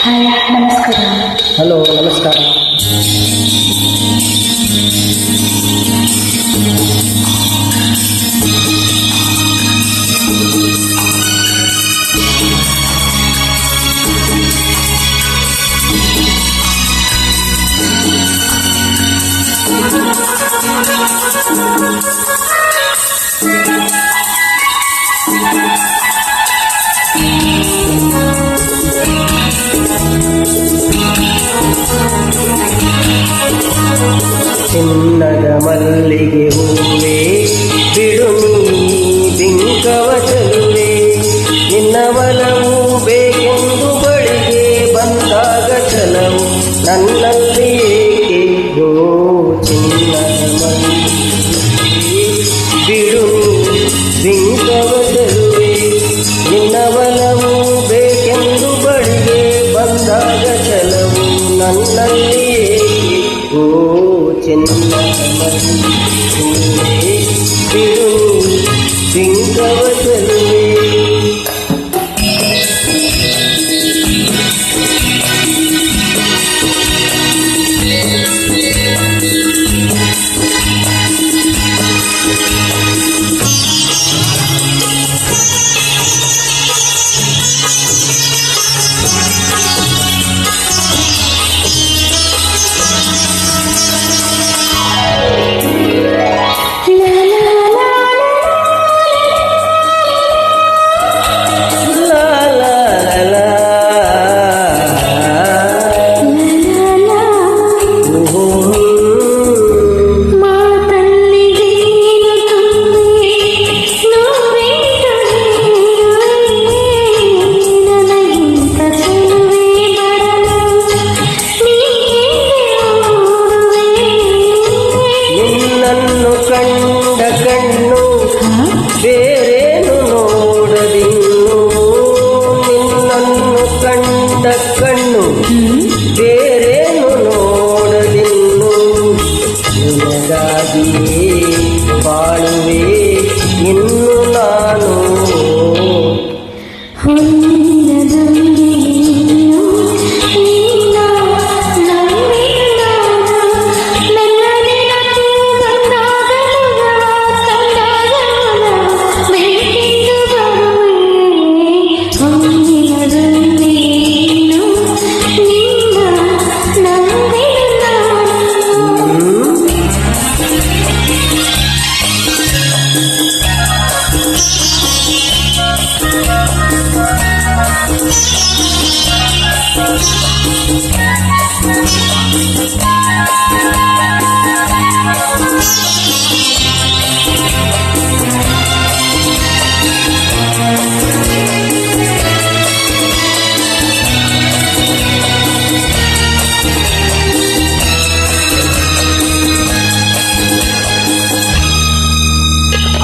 Hi, ನಮಸ್ಕಾರ. Hello, ನಮಸ್ಕಾರ. ಚಿನ್ನದ ಮಲ್ಲಿಗೆ ಹೂವೇ ಬಿಡು ನೀ ಬಿಂಕವ ಚೆಲುವೆ, ನಿನ್ನ ಒಲವು ಬೇಕೆಂದು ಬಳಿಗೆ ಬಂದಾಗ ಚಲವು ನನ್ನಲ್ಲಿ ಏಕೆ ಗೋ. ಚಿನ್ನದ ಮಲ್ಲಿಗೆ ಬಿಡು ನೀ ಬಿಂಕವ ಚೆಲುವೆ, ನಿನ್ನ ಒಲವು ಬೇಕೆಂದು ಬಳಿಗೆ ಬಂದಾಗ ಚಲವು ನನ್ನಲ್ಲಿ ಏಕೆ ಗೋ. ಚಿನ್ನದ ಮಲ್ಲಿಗೆ ಬಿಡು ಬಿಂಕವ ಚೆಲುವೆ. ಕಂಡ ಕಣ್ಣು ಬೇರೇನು ನೋಡದಿನ್ನು, ನಿನ್ನನ್ನು ಕಂಡ ಕಣ್ಣು ಬೇರೇನು ನೋಡದಿನ್ನು, ನಿನಗಾಗಿಯೇ ಬಾಳುವೆ ಇನ್ನು ನಾನು.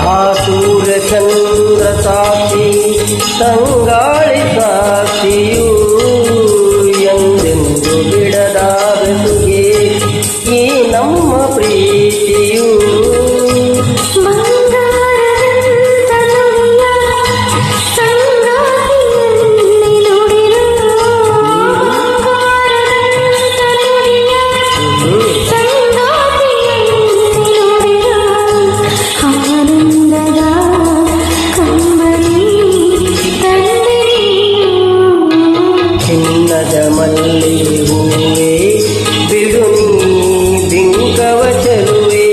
ಆ ಸೂರ್ಯ ಚಂದ್ರ ಸಾಕ್ಷಿ ತಂಗಾಳಿ ಸಾಕ್ಷಿಯೂ ಎಂದೆಂದು ಬಿಡದ ಬೆಸುಗೆ ಈ ನಮ್ಮ ಪ್ರೀತಿಯು. ಚಿನ್ನದ ಮಲ್ಲಿಗೆ ಹೂವೇ ಬಿಡು ನೀ ಬಿಂಕವ ಚೆಲುವೆ,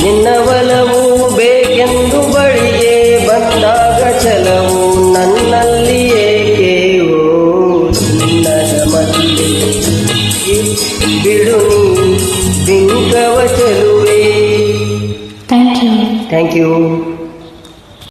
ನಿನ್ನ ಒಲವು ಬೇಕೆಂದು ಬಳಿಗೆ ಬಂದಾಗ ಚಲವು ನನ್ನಲ್ಲಿ ಏಕೆ ಓ. ಚಿನ್ನದ ಮಲ್ಲಿಗೆ ಬಿಡು ನೀ ಬಿಂಕವ ಚೆಲುವೆ. Thank you. Thank you.